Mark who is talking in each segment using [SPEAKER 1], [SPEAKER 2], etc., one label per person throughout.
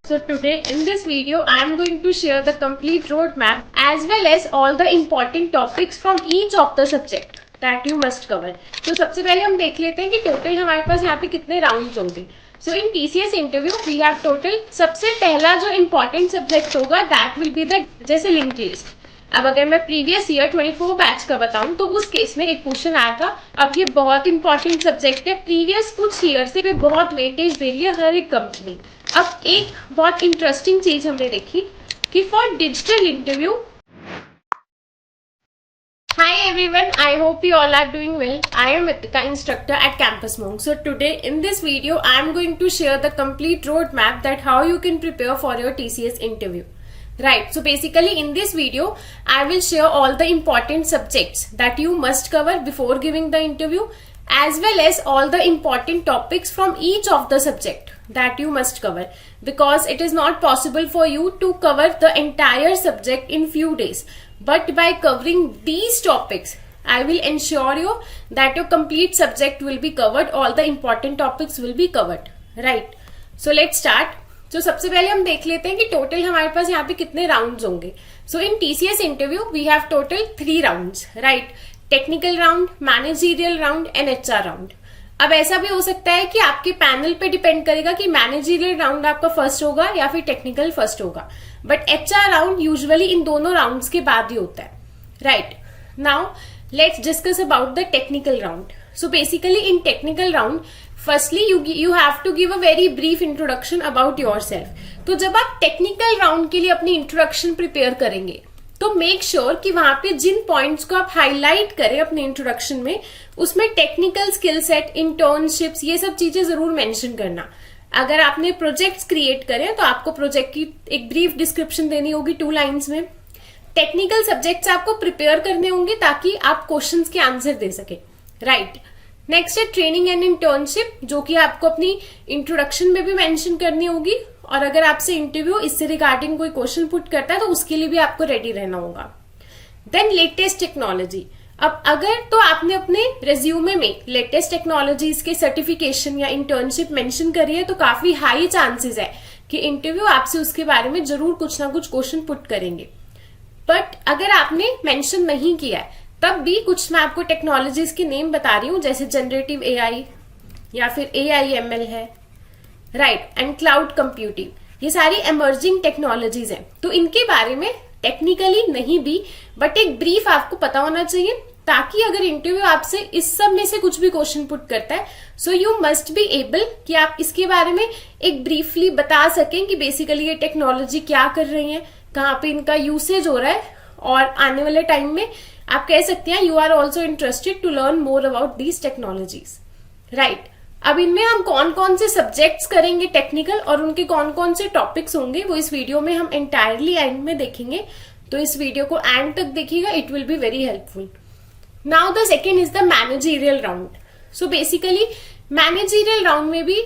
[SPEAKER 1] So today in this video I am going to share the complete roadmap as well as all the important topics from each of the subject that you must cover. तो सबसे पहले हम देख लेते हैं कि total हमारे पास यहाँ पे कितने राउंड्स होंगे. So in TCS interview we have total सबसे पहला जो इम्पोर्टेंट सब्जेक्ट होगा दैट विल बी द जैसे लिंक लिस्ट. अब अगर मैं प्रीवियस ईयर 24 बैच का बताऊं तो उस केस में एक क्वेश्चन आया था. अब ये बहुत इंपॉर्टेंट सब्जेक्ट है, प्रीवियस कुछ ईयर से भी बहुत वेटेज दे रही है हर एक कंपनी. अब एक बहुत इंटरेस्टिंग चीज हमने देखी कि for digital interview. Hi everyone, I hope you all are doing well. I am Ritika, instructor at Campus Monk. So today in this video I am going to share the complete roadmap that how you can prepare for your TCS interview. Right, so basically in this video I will share all the important subjects that you must cover before giving the interview as well as all the important topics from each of the subject that you must cover, because it is not possible for you to cover the entire subject in few days, but by covering these topics I will ensure you that your complete subject will be covered, all the important topics will be covered. Right, so let's start. तो सबसे पहले हम देख लेते हैं कि total हमारे पास यहाँ पे कितने राउंड्स होंगे. So in TCS interview we have total 3 rounds. Right, technical round, managerial round and HR round. अब ऐसा भी हो सकता है कि आपके पैनल पे डिपेंड करेगा कि मैनेजरियल राउंड आपका फर्स्ट होगा या फिर टेक्निकल फर्स्ट होगा, but HR round usually in दोनों राउंड्स के बाद ही होता है. Right, now let's discuss about the technical round. So basically in technical round firstly you have to give a very brief introduction about yourself. तो जब आप technical round के लिए अपनी इंट्रोडक्शन प्रिपेयर करेंगे तो मेक श्योर कि वहां पे जिन पॉइंट्स को आप हाईलाइट करें अपने इंट्रोडक्शन में उसमें टेक्निकल स्किल सेट, इंटर्नशिप्स, ये सब चीजें जरूर मेंशन करना. अगर आपने प्रोजेक्ट्स क्रिएट करें तो आपको प्रोजेक्ट की एक ब्रीफ डिस्क्रिप्शन देनी होगी 2 लाइन्स में. टेक्निकल सब्जेक्ट्स आपको प्रिपेयर करने होंगे ताकि आप क्वेश्चंस के आंसर दे सके. राइट, नेक्स्ट है ट्रेनिंग एंड इंटर्नशिप, जो कि आपको अपनी इंट्रोडक्शन में भी मेंशन करनी होगी, और अगर आपसे इंटरव्यू इससे रिगार्डिंग कोई क्वेश्चन पुट करता है तो उसके लिए भी आपको रेडी रहना होगा. Then latest technology. अब अगर तो आपने अपने रेज्यूमे में लेटेस्ट टेक्नोलॉजीज के सर्टिफिकेशन या इंटर्नशिप मेंशन करी है तो काफी हाई चांसेस है कि इंटरव्यू आपसे उसके बारे में जरूर कुछ ना कुछ क्वेश्चन पुट करेंगे. बट अगर आपने मेंशन नहीं किया है तब भी कुछ मैं आपको टेक्नोलॉजीज के नेम बता रही हूं, जैसे जनरेटिव एआई या फिर AIML है. राइट, एंड क्लाउड कंप्यूटिंग, ये सारी इमर्जिंग टेक्नोलॉजीज हैं. तो इनके बारे में टेक्निकली नहीं भी बट एक ब्रीफ आपको पता होना चाहिए, ताकि अगर इंटरव्यू आपसे इस सब में से कुछ भी क्वेश्चन पुट करता है so you must be able कि आप इसके बारे में एक ब्रीफली बता सकें कि बेसिकली ये टेक्नोलॉजी क्या कर रही है, कहाँ पे इनका यूसेज हो रहा है, और आने वाले टाइम में आप कह सकते हैं you are also interested to learn more about these technologies. Right, अब इनमें हम कौन कौन से सब्जेक्ट्स करेंगे टेक्निकल और उनके कौन कौन से टॉपिक्स होंगे वो इस वीडियो में हम एंटायरली एंड में देखेंगे. तो इस वीडियो को एंड तक देखिएगा, it will be very helpful. Now the second is the managerial round. So basically managerial round में भी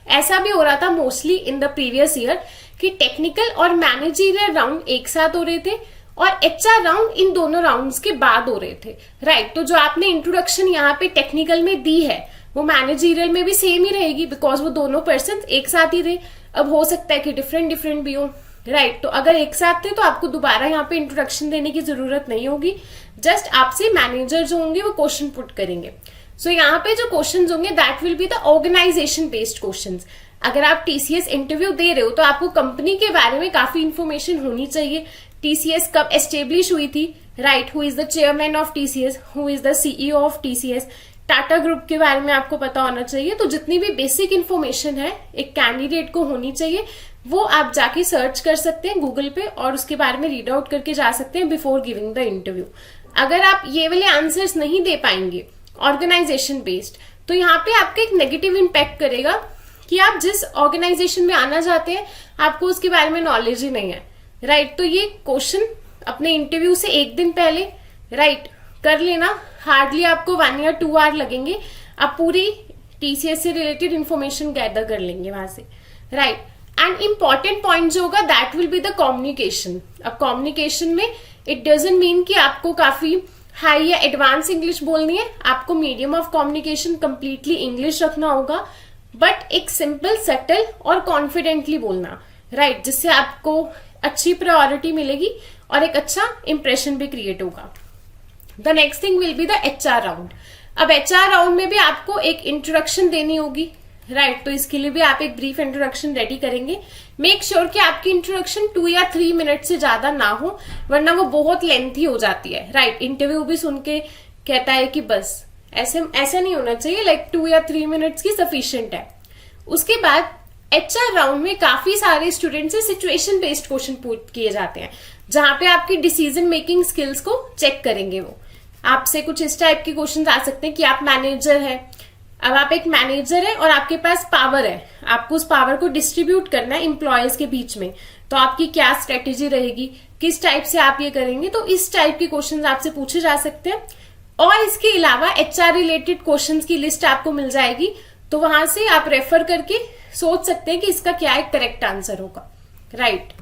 [SPEAKER 1] ऐसा भी हो रहा था mostly in the previous year कि टेक्निकल और मैनेजरियल राउंड एक साथ हो रहे थे और एचआर राउंड इन दोनों राउंड्स के बाद हो रहे थे. राइट, तो जो आपने इंट्रोडक्शन यहाँ पे टेक्निकल में दी है वो मैनेजरियल में भी सेम ही रहेगी, बिकॉज वो दोनों पर्सन एक साथ ही थे. अब हो सकता है कि डिफरेंट भी हो. राइट, तो अगर एक साथ थे तो आपको दोबारा यहाँ पे इंट्रोडक्शन देने की जरूरत नहीं होगी, जस्ट आपसे मैनेजर जो होंगे वो क्वेश्चन पुट करेंगे. सो यहाँ पे जो क्वेश्चन होंगे that will be the organisation based question. अगर आप टीसीएस इंटरव्यू दे रहे हो तो आपको कंपनी के बारे में काफी इंफॉर्मेशन होनी चाहिए. टीसीएस कब एस्टेब्लिश हुई थी, right, who is the chairman of TCS, who is the CEO of TCS, Tata group के बारे में आपको पता होना चाहिए. तो जितनी भी बेसिक इन्फॉर्मेशन है एक कैंडिडेट को होनी चाहिए वो आप जाके सर्च कर सकते हैं गूगल पे और उसके बारे में रीड आउट करके जा सकते हैं बिफोर गिविंग द इंटरव्यू. अगर आप ये वाले आंसर्स नहीं दे पाएंगे ऑर्गेनाइजेशन बेस्ड तो यहाँ पे आपका एक नेगेटिव इम्पैक्ट करेगा कि आप जिस ऑर्गेनाइजेशन में आना चाहते हैं आपको उसके बारे में नॉलेज ही नहीं है. राइट, तो ये क्वेश्चन अपने इंटरव्यू से एक दिन पहले राइट कर लेना. हार्डली आपको 1 या 2 आवर लगेंगे, आप पूरी टीसीएस से रिलेटेड इंफॉर्मेशन गैदर कर लेंगे वहां से. राइट, एंड इम्पॉर्टेंट पॉइंट जो होगा that will be the communication. अब कम्युनिकेशन में इट डजंट मीन कि आपको काफी हाई या एडवांस इंग्लिश बोलनी है, आपको medium of communication completely English रखना होगा, बट एक सिंपल, सटल और कॉन्फिडेंटली बोलना. राइट, जिससे आपको अच्छी प्रायोरिटी मिलेगी और एक अच्छा इंप्रेशन भी क्रिएट होगा। The next thing will be the HR round. अब HR राउंड में भी आपको एक इंट्रोडक्शन देनी होगी, राइट, तो इसके लिए भी आप एक ब्रीफ इंट्रोडक्शन रेडी करेंगे। मेक श्योर कि आपकी इंट्रोडक्शन 2 या 3 मिनट से ज्यादा ना हो, वरना वो बहुत लेंथी हो जाती है, राइट। इंटरव्यू भी सुन के कहता है कि बस ऐसे नहीं होना चाहिए, लाइक 2 या 3 मिनट्स की सफिशिएंट है। उसके बाद HR राउंड में काफी सारे स्टूडेंट से सिचुएशन बेस्ड क्वेश्चन पुट किए जाते हैं, जहां पे आपकी डिसीजन मेकिंग स्किल्स को चेक करेंगे। वो आपसे कुछ इस टाइप के क्वेश्चन आ सकते हैं कि आप मैनेजर है, अब आप एक मैनेजर है और आपके पास पावर है, आपको उस पावर को डिस्ट्रीब्यूट करना है एम्प्लॉयज के बीच में, तो आपकी क्या स्ट्रेटेजी रहेगी, किस टाइप से आप ये करेंगे, तो इस टाइप के क्वेश्चंस आपसे पूछे जा सकते हैं। और इसके अलावा HR रिलेटेड क्वेश्चंस की लिस्ट आपको मिल जाएगी, तो वहां से आप रेफर करके सोच सकते हैं कि इसका क्या एक करेक्ट आंसर होगा, right.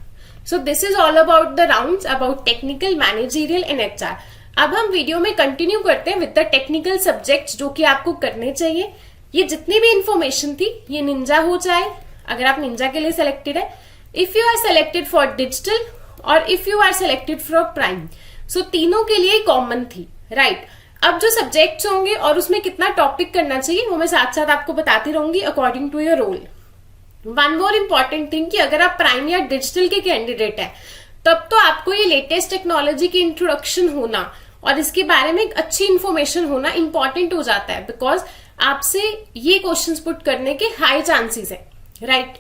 [SPEAKER 1] So this is all about the rounds about technical, managerial and HR। अब हम वीडियो में कंटिन्यू करते हैं विद द टेक्निकल सब्जेक्ट्स जो कि आपको करने चाहिए। ये जितनी भी इंफॉर्मेशन थी, ये निंजा हो जाए अगर आप निंजा के लिए सिलेक्टेड है, if you are selected for digital और if you are selected for prime, so तीनों के लिए कॉमन थी, राइट। अब जो सब्जेक्ट्स होंगे और उसमें कितना टॉपिक करना चाहिए वो मैं साथ साथ आपको बताती रहूंगी according to your role. One more important thing कि अगर आप प्राइम या डिजिटल के कैंडिडेट है, तब तो आपको ये लेटेस्ट टेक्नोलॉजी की इंट्रोडक्शन होना और इसके बारे में एक अच्छी इंफॉर्मेशन होना इंपॉर्टेंट हो जाता है, बिकॉज आपसे ये क्वेश्चंस पुट करने के हाई चांसेस है, राइट।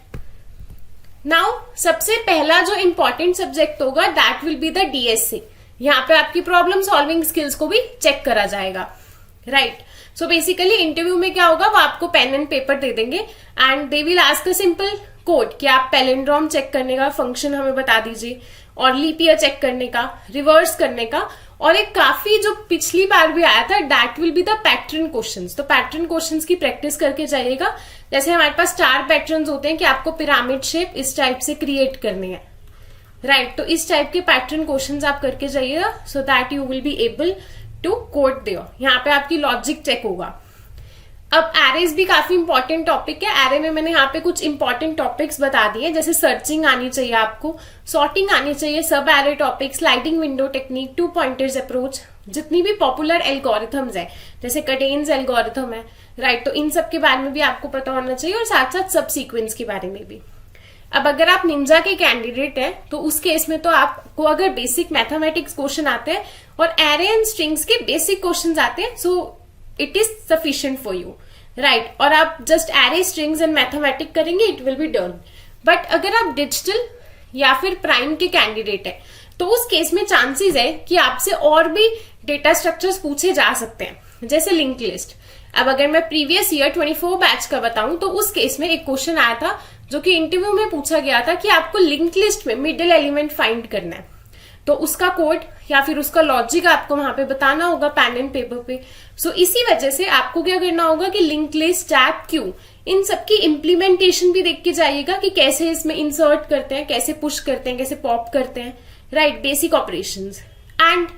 [SPEAKER 1] नाउ सबसे पहला जो इंपॉर्टेंट सब्जेक्ट होगा that will be the DSA। यहाँ पे आपकी प्रॉब्लम सॉल्विंग स्किल्स को भी चेक करा जाएगा, राइट। सो बेसिकली इंटरव्यू में क्या होगा, वो आपको पेन एंड पेपर दे देंगे and they will ask a simple code कि आप पैलिंड्रोम चेक करने का फंक्शन हमें बता दीजिए, और लीप ईयर चेक करने का, रिवर्स करने का, और एक काफी जो पिछली बार भी आया था that will be the pattern questions. तो पैटर्न क्वेश्चंस की प्रैक्टिस करके जाइएगा। जैसे हमारे पास स्टार पैटर्न्स होते हैं कि आपको पिरामिड शेप इस टाइप से क्रिएट करने हैं, राइट, तो इस टाइप के पैटर्न क्वेश्चंस आप करके जाइएगा so that you will be able to code there. यहाँ पे आपकी लॉजिक चेक होगा। अब एरेज भी काफी इंपॉर्टेंट टॉपिक है। एरे में मैंने यहाँ पे कुछ इंपॉर्टेंट टॉपिक्स बता दिए, जैसे सर्चिंग आनी चाहिए आपको, सॉर्टिंग आनी चाहिए, सब array topic, sliding window technique, 2 pointers approach, जितनी भी पॉपुलर एल्गोरिथम्स है जैसे कडेन्स एल्गोरिथम है, राइट, तो इन सब के बारे में भी आपको पता होना चाहिए और साथ साथ सब सीक्वेंस के बारे में भी। अब अगर आप निंजा के कैंडिडेट हैं तो उस केस में तो आपको अगर बेसिक मैथमेटिक्स क्वेश्चन आते हैं और एरे एंड स्ट्रिंग्स के बेसिक क्वेश्चन आते हैं, so it is sufficient for you, right, और आप just array strings and mathematics करेंगे, it will be done. But अगर आप डिजिटल या फिर प्राइम के कैंडिडेट है तो उस केस में चांसेस है कि आपसे और भी डेटा स्ट्रक्चर्स पूछे जा सकते हैं, जैसे लिंक लिस्ट। अब अगर मैं प्रीवियस ईयर 24 बैच का बताऊं तो उस केस में एक क्वेश्चन आया था जो कि इंटरव्यू में पूछा गया था कि आपको लिंक लिस्ट में मिडिल एलिमेंट फाइंड करना है, तो उसका कोड या फिर उसका लॉजिक आपको वहां पे बताना होगा पेन एंड पेपर पे। सो इसी वजह से आपको क्या करना होगा कि लिंक लिस्ट, टैब, क्यू, इन सबकी इम्प्लीमेंटेशन भी देख के जाइएगा कि कैसे इसमें इंसर्ट करते हैं, कैसे पुश करते हैं, कैसे पॉप करते हैं, right, basic operations. And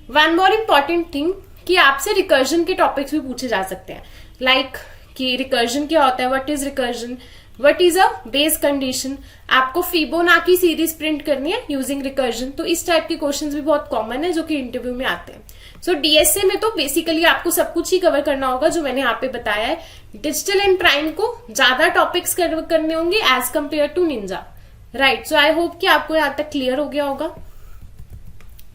[SPEAKER 1] one more important thing कि आपसे रिकर्जन के टॉपिक्स भी पूछे जा सकते हैं, लाइक कि रिकर्जन क्या होता है, what is recursion, what is a base condition, आपको फिबोनाची सीरीज प्रिंट करनी है यूजिंग रिकर्जन, तो इस टाइप के क्वेश्चंस भी बहुत कॉमन है जो कि इंटरव्यू में आते हैं। सो DSA में तो बेसिकली आपको सब कुछ ही कवर करना होगा जो मैंने यहाँ पे बताया है। डिजिटल एंड प्राइम को ज्यादा टॉपिक्स करने होंगे as compare to Ninja, right. So I hope कि आपको यहाँ तक क्लियर हो गया होगा।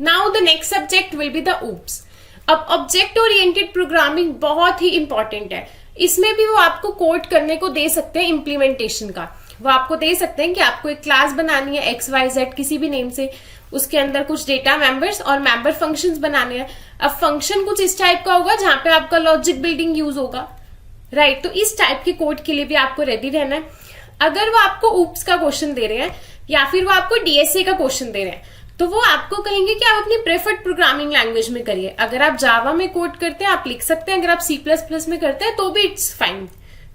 [SPEAKER 1] Now the next subject will be the OOPS। अब ऑब्जेक्ट ओरिएंटेड प्रोग्रामिंग बहुत ही इंपॉर्टेंट है। इसमें भी वो आपको कोड करने को दे सकते हैं, इम्प्लीमेंटेशन का वो आपको दे सकते हैं कि आपको एक क्लास बनानी है XYZ किसी भी नेम से, उसके अंदर कुछ डेटा मेंबर्स और मेंबर फंक्शंस बनाने हैं। अब फंक्शन कुछ इस टाइप का होगा जहां पे आपका लॉजिक बिल्डिंग यूज होगा, राइट, तो इस टाइप के कोड के लिए भी आपको रेडी रहना है। अगर वो आपको OOPS का क्वेश्चन दे रहे हैं या फिर वो आपको DSA का क्वेश्चन दे रहे हैं तो वो आपको कहेंगे कि आप अपनी प्रेफर्ड प्रोग्रामिंग लैंग्वेज में करिए। अगर आप जावा में कोड करते हैं आप लिख सकते हैं, अगर आप C++ में करते हैं तो भी इट्स फाइन,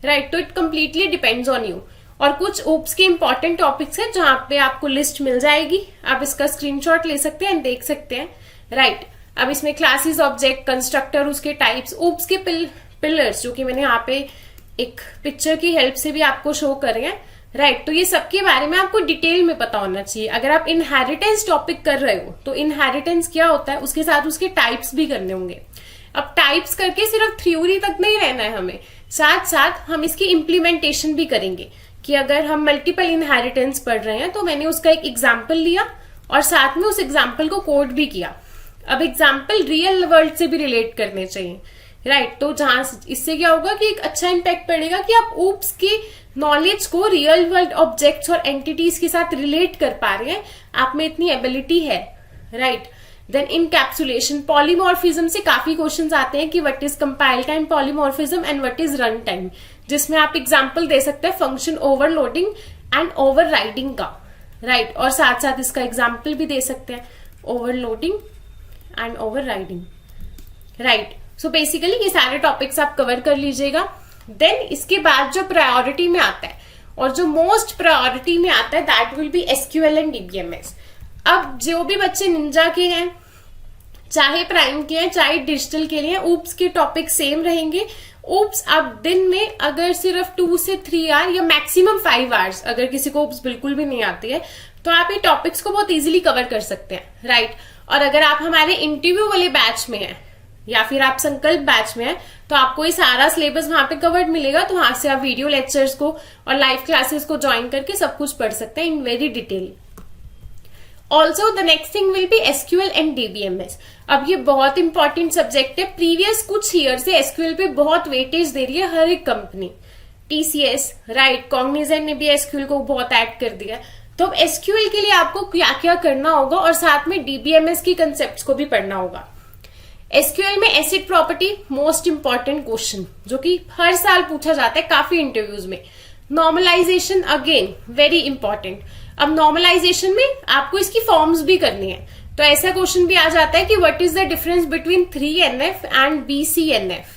[SPEAKER 1] राइट, तो it completely depends on you. और कुछ OOPS के इंपॉर्टेंट टॉपिक्स हैं जहां पे आपको लिस्ट मिल जाएगी, आप इसका स्क्रीनशॉट ले सकते हैं, देख सकते हैं, राइट। अब इसमें क्लासेस, ऑब्जेक्ट, कंस्ट्रक्टर, उसके टाइप्स, OOPS के पिलर्स जो कि मैंने यहाँ पे एक पिक्चर की हेल्प से भी आपको शो कर रहे हैं, राइट तो ये सबके बारे में आपको डिटेल में पता होना चाहिए। अगर आप इनहेरिटेंस टॉपिक कर रहे हो तो इनहेरिटेंस क्या होता है, उसके साथ उसके टाइप्स भी करने होंगे। अब टाइप्स करके सिर्फ थ्योरी तक नहीं रहना है हमें, साथ साथ हम इसकी इम्प्लीमेंटेशन भी करेंगे कि अगर हम मल्टीपल इनहेरिटेंस पढ़ रहे हैं तो मैंने उसका एक एग्जाम्पल लिया और साथ में उस एग्जाम्पल को कोड भी किया। अब एग्जाम्पल रियल वर्ल्ड से भी रिलेट करने चाहिए, राइट तो जहां इससे क्या होगा कि एक अच्छा इम्पैक्ट पड़ेगा कि आप ऊप्स की नॉलेज को रियल वर्ल्ड ऑब्जेक्ट्स और एंटिटीज के साथ रिलेट कर पा रहे हैं, आप में इतनी एबिलिटी है, राइट। देन इनकैप्सुलेशन, पॉलीमॉर्फिज्म से काफी क्वेश्चंस आते हैं कि what is compile time polymorphism and what is run time, जिसमें आप एग्जांपल दे सकते हैं फंक्शन ओवरलोडिंग एंड ओवरराइडिंग का, राइट और साथ साथ इसका एग्जांपल भी दे सकते हैं overloading and overriding, right. So basically ये सारे टॉपिक्स आप कवर कर लीजिएगा। देन इसके बाद जो प्रायोरिटी में आता है और जो मोस्ट प्रायोरिटी में आता है that will B SQL and DBMS. अब जो भी बच्चे निंजा के हैं, चाहे प्राइम के हैं चाहे डिजिटल के लिए, ऊप्स के टॉपिक सेम रहेंगे। ऊप्स आप दिन में अगर सिर्फ 2 से 3 आवर या मैक्सिमम 5 आवर्स, अगर किसी को ऊप्स बिल्कुल भी नहीं आती है तो आप ये टॉपिक्स को बहुत इजीली कवर कर सकते हैं, राइट। और अगर आप हमारे इंटरव्यू वाले बैच में हैं या फिर आप संकल्प बैच में हैं तो आपको ये सारा सिलेबस वहां पे कवर्ड मिलेगा, तो वहां से आप वीडियो लेक्चर्स को और लाइव क्लासेस को ज्वाइन करके सब कुछ पढ़ सकते हैं in very detail. Also the next thing will be SQL and DBMS. अब ये बहुत इंपॉर्टेंट सब्जेक्ट है, प्रीवियस कुछ ईयर से एसक्यूएल पे बहुत वेटेज दे रही है हर एक कंपनी, टीसीएस, राइट, कॉग्निजेंट ने भी एसक्यूएल को बहुत ऐड कर दिया। तो अब एसक्यूएल के लिए आपको क्या क्या करना होगा और साथ में डीबीएमएस की कंसेप्ट को भी पढ़ना होगा। एसक्यूएल में acid property most important question जो कि हर साल पूछा जाता है काफी इंटरव्यूज में। Normalisation again very important. अब नॉर्मलाइजेशन में आपको इसकी फॉर्म्स भी करनी है, तो ऐसा क्वेश्चन भी आ जाता है कि what is the difference between 3NF and BCNF।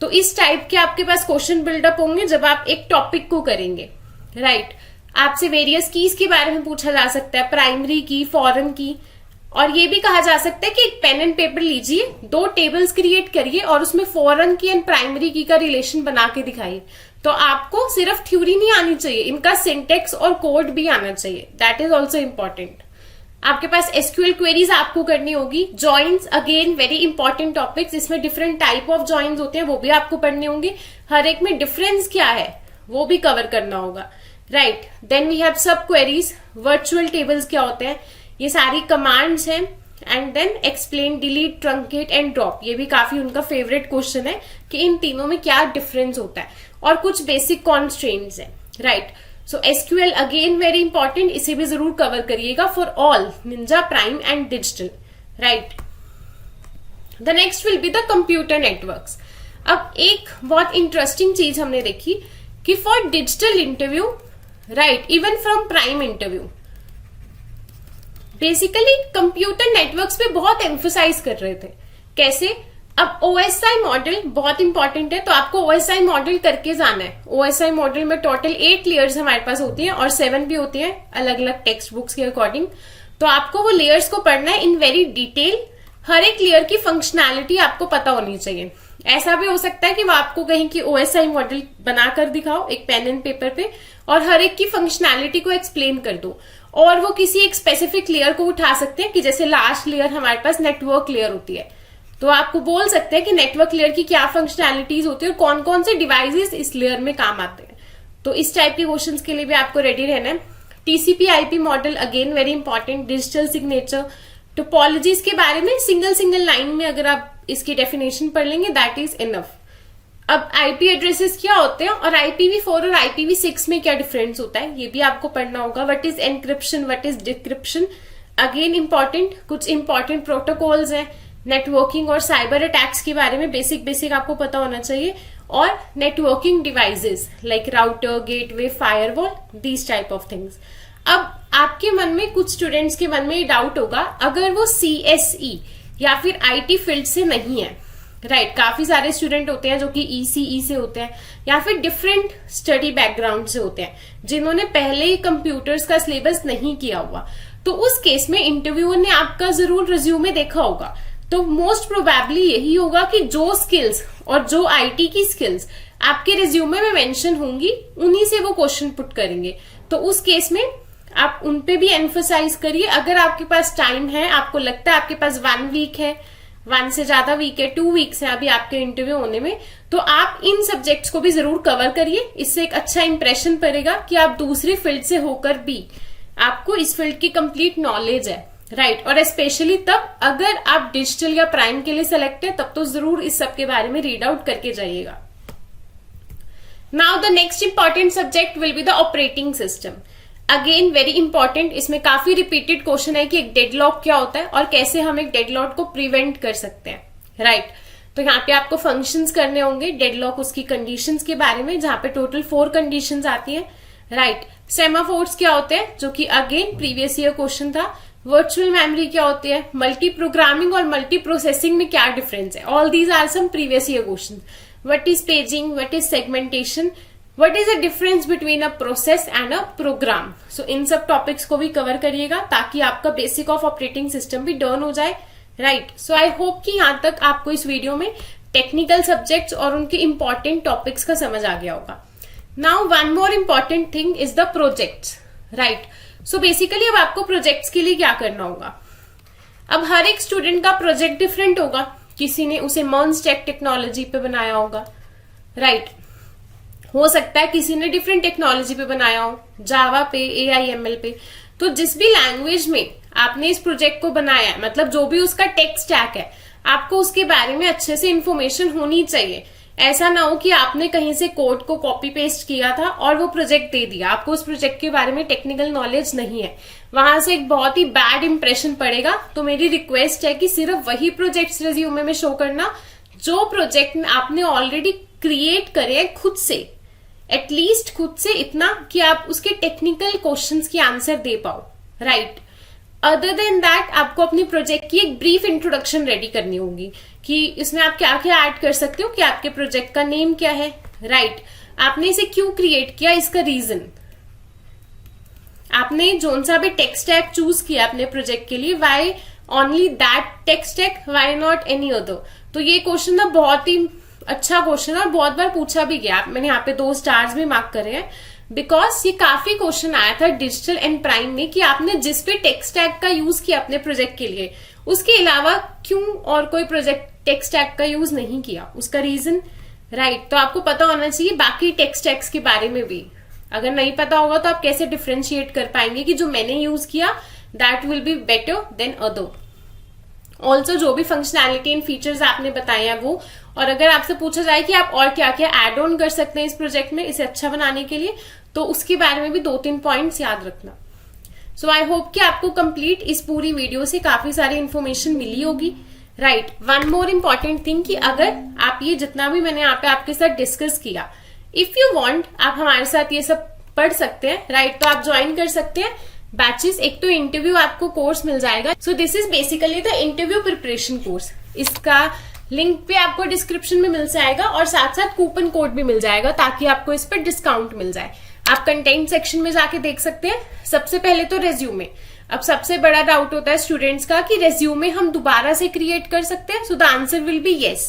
[SPEAKER 1] तो इस टाइप के आपके पास क्वेश्चन बिल्डअप होंगे जब आप एक टॉपिक को करेंगे, राइट। आपसे वेरियस कीज के बारे में पूछा जा सकता है, प्राइमरी की, फॉरेन की, और ये भी कहा जा सकता है कि एक पेन एंड पेपर लीजिए, 2 टेबल्स क्रिएट करिए और उसमें फॉरेन की एंड प्राइमरी की का रिलेशन बना के दिखाइए। तो आपको सिर्फ थ्योरी नहीं आनी चाहिए, इनका सिंटेक्स और कोड भी आना चाहिए, दैट इज ऑल्सो इम्पोर्टेंट। आपके पास एसक्यूएल क्वेरीज आपको करनी होगी। Joins again very important topics, इसमें डिफरेंट टाइप ऑफ जॉइंस होते हैं, वो भी आपको पढ़ने होंगे। हर एक में डिफरेंस क्या है वो भी कवर करना होगा, right. Then we have sub queries, virtual tables क्या होते हैं, ये सारी कमांड्स हैं। And then explain, delete, truncate and drop, ये भी काफी उनका फेवरेट क्वेश्चन है कि इन तीनों में क्या डिफरेंस होता है, और कुछ बेसिक कॉन्स्ट्रेंट्स हैं, राइट। सो एसक्यूएल अगेन वेरी इंपॉर्टेंट, इसे भी जरूर कवर करिएगा for all Ninja, prime and digital, right. The next will be the computer networks. अब एक बहुत इंटरेस्टिंग चीज हमने देखी कि for digital interview, right, even from prime interview, basically computer networks पे बहुत एम्फोसाइज कर रहे थे। कैसे? अब ओएसआई मॉडल बहुत इंपॉर्टेंट है, तो आपको ओएसआई मॉडल करके जाना है। ओएसआई मॉडल में टोटल 8 लेयर्स हमारे पास होती हैं और 7 भी होती हैं अलग अलग टेक्स्ट बुक्स के अकॉर्डिंग। तो आपको वो लेयर्स को पढ़ना है इन वेरी डिटेल, हर एक लेयर की फंक्शनैलिटी आपको पता होनी चाहिए। ऐसा भी हो सकता है कि वो आपको कहीं की ओएसआई मॉडल बनाकर दिखाओ एक पेन एंड पेपर पे और हर एक की फंक्शनैलिटी को एक्सप्लेन कर दो, और वो किसी एक स्पेसिफिक लेयर को उठा सकते हैं कि जैसे लास्ट लेयर हमारे पास नेटवर्क लेयर होती है, तो आपको बोल सकते हैं कि नेटवर्क लेयर की क्या फंक्शनैलिटीज होती है और कौन कौन से डिवाइसेस इस लेयर में काम आते हैं। तो इस टाइप के क्वेश्चंस के लिए भी आपको रेडी रहना है। TCP IP model again very important, digital signature, topologies के बारे में सिंगल लाइन में अगर आप इसकी डेफिनेशन पढ़ लेंगे दैट इज इनफ। अब आईपी एड्रेसेस क्या होते हैं और IPv4 और IPv6 में क्या डिफरेंस होता है ये भी आपको पढ़ना होगा। What is encryption, what is decryption, again important. कुछ इंपॉर्टेंट प्रोटोकॉल्स हैं, नेटवर्किंग और साइबर अटैक्स के बारे में बेसिक आपको पता होना चाहिए, और networking devices like router, gateway, firewall, these type of things. अब आपके मन में, कुछ स्टूडेंट्स के मन में ये डाउट होगा, अगर वो CSE या फिर IT फील्ड से नहीं है, राइट, काफी सारे स्टूडेंट होते हैं जो कि ECE से होते हैं या फिर डिफरेंट स्टडी बैकग्राउंड से होते हैं, जिन्होंने पहले ही कंप्यूटर्स का सिलेबस नहीं किया हुआ, तो उस केस में इंटरव्यूअर ने आपका जरूर रिज्यूमे देखा होगा। तो मोस्ट प्रोबेबली यही होगा कि जो स्किल्स और जो IT की स्किल्स आपके रिज्यूमे में मेंशन होंगी, उन्हीं से वो क्वेश्चन पुट करेंगे। तो उस केस में आप उन पे भी एम्फोसाइज करिए। अगर आपके पास टाइम है, आपको लगता है आपके पास 1 वीक है, 1 से ज्यादा वीक है, 2 वीक्स है अभी आपके इंटरव्यू होने में, तो आप इन सब्जेक्ट्स को भी जरूर कवर करिए। इससे एक अच्छा इंप्रेशन पड़ेगा कि आप दूसरी फील्ड से होकर भी आपको इस फील्ड की कंप्लीट नॉलेज है, राइट। और स्पेशली तब अगर आप डिजिटल या प्राइम के लिए सेलेक्ट है, तब तो जरूर इस सब के बारे में रीड आउट करके जाइएगा। Now the next important subject will be the operating system. Again very important, इसमें काफी रिपीटेड क्वेश्चन है कि एक डेडलॉक क्या होता है और कैसे हम एक डेडलॉक को प्रिवेंट कर सकते हैं, राइट। तो यहाँ पे आपको फंक्शंस करने होंगे डेडलॉक उसकी कंडीशंस के बारे में, जहां पे टोटल 4 कंडीशंस आती है, राइट। सेमाफोर्स क्या होते हैं, जो कि अगेन प्रीवियस ईयर क्वेश्चन था। वर्चुअल मेमोरी क्या होती है, मल्टी प्रोग्रामिंग और मल्टी प्रोसेसिंग में क्या डिफरेंस है, all these are some previous year question. What is paging, what is segmentation, what is the difference between a process and a program. So इन सब topics को भी कवर करिएगा ताकि आपका बेसिक ऑफ ऑपरेटिंग सिस्टम भी done हो जाए, राइट। सो आई होप कि यहाँ तक आपको इस वीडियो में टेक्निकल सब्जेक्ट्स और उनके इंपॉर्टेंट टॉपिक्स का समझ आ गया होगा। Now one more important thing is the projects, right. So basically अब आपको प्रोजेक्ट्स के लिए क्या करना होगा। अब हर एक स्टूडेंट का प्रोजेक्ट डिफरेंट होगा, किसी ने उसे मर्ज टेक टेक्नोलॉजी पे बनाया होगा, राइट। हो सकता है किसी ने डिफरेंट टेक्नोलॉजी पे बनाया हो, जावा पे, AIML पे। तो जिस भी लैंग्वेज में आपने इस प्रोजेक्ट को बनाया है, मतलब जो भी उसका टेक स्टैक है, आपको उसके बारे में अच्छे से इंफॉर्मेशन होनी चाहिए। ऐसा ना हो कि आपने कहीं से कोड को कॉपी पेस्ट किया था और वो प्रोजेक्ट दे दिया, आपको उस प्रोजेक्ट के बारे में टेक्निकल नॉलेज नहीं है, वहां से एक बहुत ही बैड इंप्रेशन पड़ेगा। तो मेरी रिक्वेस्ट है कि सिर्फ वही प्रोजेक्ट्स रिज्यूमे में शो करना जो प्रोजेक्ट आपने ऑलरेडी क्रिएट करे हैं खुद से, एटलीस्ट खुद से इतना कि आप उसके टेक्निकल क्वेश्चंस की आंसर दे पाओ, राइट। अदर देन दैट आपको अपनी प्रोजेक्ट की एक ब्रीफ इंट्रोडक्शन रेडी करनी होगी कि इसमें आप क्या क्या ऐड कर सकते हो, कि आपके प्रोजेक्ट का नेम क्या है, राइट। आपने इसे क्यों क्रिएट किया, इसका रीजन, आपने जोन सा भी टेक स्टैक चूज किया अपने प्रोजेक्ट के लिए, why only that tech stack, why not any other. तो ये क्वेश्चन ना बहुत ही अच्छा क्वेश्चन है और बहुत बार पूछा भी गया। मैंने यहाँ पे 2 स्टार्स भी मार्क करे हैं, बिकॉज ये काफी क्वेश्चन आया था डिजिटल एंड प्राइम में कि आपने जिस भी टेक स्टैक का यूज किया अपने प्रोजेक्ट के लिए, उसके अलावा क्यों और कोई प्रोजेक्ट टेक स्टैक का यूज नहीं किया, उसका रीजन, राइट। तो आपको पता होना चाहिए बाकी टेक स्टैक्स के बारे में भी। अगर नहीं पता होगा तो आप कैसे डिफ्रेंशिएट कर पाएंगे कि जो मैंने यूज किया that will be better than other. Also जो भी फंक्शनैलिटी एंड फीचर्स आपने बताए हैं वो, और अगर आपसे पूछा जाए कि आप और क्या क्या एड ऑन कर सकते हैं इस प्रोजेक्ट में इसे अच्छा बनाने के लिए, तो उसके बारे में भी 2-3 पॉइंट्स याद रखना। सो आई होप कि आपको कंप्लीट इस पूरी वीडियो से काफी सारी इंफॉर्मेशन मिली होगी, right. One more important thing कि अगर आप ये जितना भी मैंने यहाँ पे आपके साथ डिस्कस किया, इफ यू वांट आप हमारे साथ ये सब पढ़ सकते हैं, राइट। तो आप ज्वाइन कर सकते हैं बैचेस। एक तो इंटरव्यू आपको कोर्स मिल जाएगा, so this is basically the interview preparation course. इसका लिंक पे आपको डिस्क्रिप्शन में मिल जाएगा और साथ साथ कूपन कोड भी मिल जाएगा ताकि आपको इस पर डिस्काउंट मिल जाए। आप कंटेंट सेक्शन में जाके देख सकते हैं। सबसे पहले तो रेज्यूमे। अब सबसे बड़ा डाउट होता है स्टूडेंट्स का कि रेज्यूमे हम दोबारा से क्रिएट कर सकते हैं, so the answer will be yes,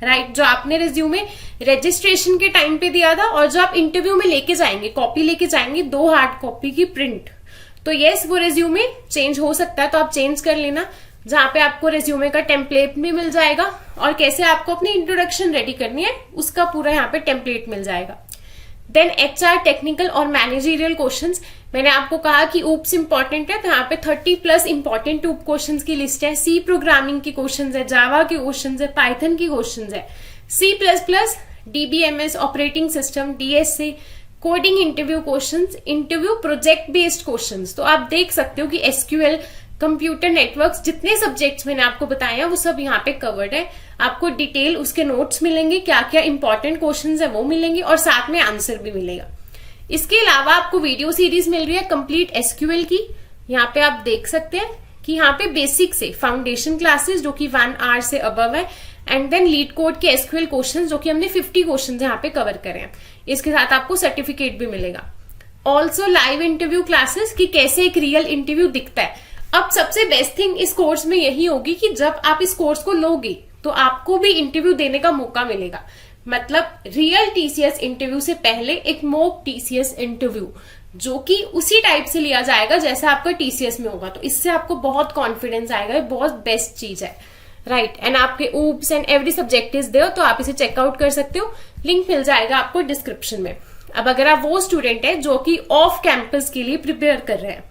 [SPEAKER 1] right. जो आपने रेज्यूमे रजिस्ट्रेशन के टाइम पे दिया था और जो आप इंटरव्यू में लेके जाएंगे, कॉपी लेके जाएंगे 2 हार्ड कॉपी की प्रिंट, तो येस वो रेज्यूमे चेंज हो सकता है, तो आप चेंज कर लेना। जहां पे आपको रेज्यूमे का टेम्पलेट भी मिल जाएगा और कैसे आपको अपनी इंट्रोडक्शन रेडी करनी है उसका पूरा यहाँ पे टेम्पलेट मिल जाएगा। देन HR टेक्निकल और मैनेजरियल क्वेश्चंस। मैंने आपको कहा कि ऊप्स इंपॉर्टेंट है, तो यहाँ पे 30+ इंपॉर्टेंट ऊप क्वेश्चंस की लिस्ट है। C प्रोग्रामिंग की क्वेश्चंस है, जावा के क्वेश्चंस है, पाइथन की क्वेश्चंस है, C++, DBMS operating system, DSA, coding interview questions, interview project based questions. तो आप देख सकते हो कि SQL, कंप्यूटर नेटवर्क्स, जितने सब्जेक्ट्स मैंने आपको बताए हैं वो सब यहाँ पे कवर्ड है। आपको डिटेल उसके नोट्स मिलेंगे, क्या क्या इंपॉर्टेंट क्वेश्चंस है वो मिलेंगे और साथ में आंसर भी मिलेगा। इसके अलावा आपको वीडियो सीरीज मिल रही है कंप्लीट SQL की। यहाँ पे आप देख सकते हैं कि यहाँ पे बेसिक से फाउंडेशन क्लासेस जो कि 1 आवर से अबव है, एंड देन लीड कोड के SQL क्वेश्चन जो कि हमने 50 क्वेश्चन यहाँ पे कवर करे हैं। इसके साथ आपको सर्टिफिकेट भी मिलेगा। ऑल्सो लाइव इंटरव्यू क्लासेस कि कैसे एक रियल इंटरव्यू दिखता है। अब सबसे बेस्ट थिंग इस कोर्स में यही होगी कि जब आप इस कोर्स को लोगे तो आपको भी इंटरव्यू देने का मौका मिलेगा। मतलब रियल टीसीएस इंटरव्यू से पहले एक मॉक टीसीएस इंटरव्यू, जो कि उसी टाइप से लिया जाएगा जैसा आपका टीसीएस में होगा। तो इससे आपको बहुत कॉन्फिडेंस आएगा, ये बहुत बेस्ट चीज है, राइट। एंड आपके OOPS and every subject is there, तो आप इसे चेकआउट कर सकते हो, लिंक मिल जाएगा आपको डिस्क्रिप्शन में। अब अगर आप वो स्टूडेंट है जो कि ऑफ कैंपस के लिए प्रिपेयर कर रहे हैं,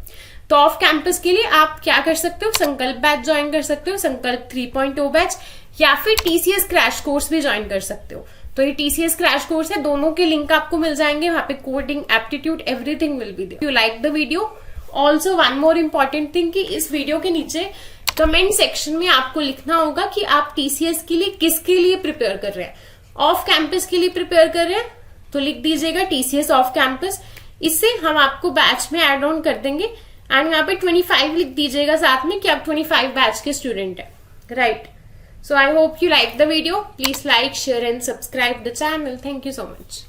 [SPEAKER 1] तो ऑफ कैंपस के लिए आप क्या कर सकते हो, संकल्प बैच ज्वाइन कर सकते हो, संकल्प 3.0 बैच, या फिर टीसीएस क्रैश कोर्स भी ज्वाइन कर सकते हो। तो ये टीसीएस क्रैश कोर्स है, दोनों के लिंक आपको मिल जाएंगे, वहां पे coding, aptitude, everything will be there. You like the video, also one more important thing कि इस वीडियो के नीचे कमेंट सेक्शन में आपको लिखना होगा कि आप टीसीएस के लिए किसके लिए प्रिपेयर कर रहे हैं। ऑफ कैंपस के लिए प्रिपेयर कर रहे हैं तो लिख दीजिएगा टीसीएस ऑफ कैंपस, इससे हम आपको बैच में एड ऑन कर देंगे। एंड यहाँ पे 25 लिख दीजिएगा साथ में कि आप 25 बैच के स्टूडेंट है, right. So I hope you like the video. Please like, share and subscribe the channel. Thank you so much.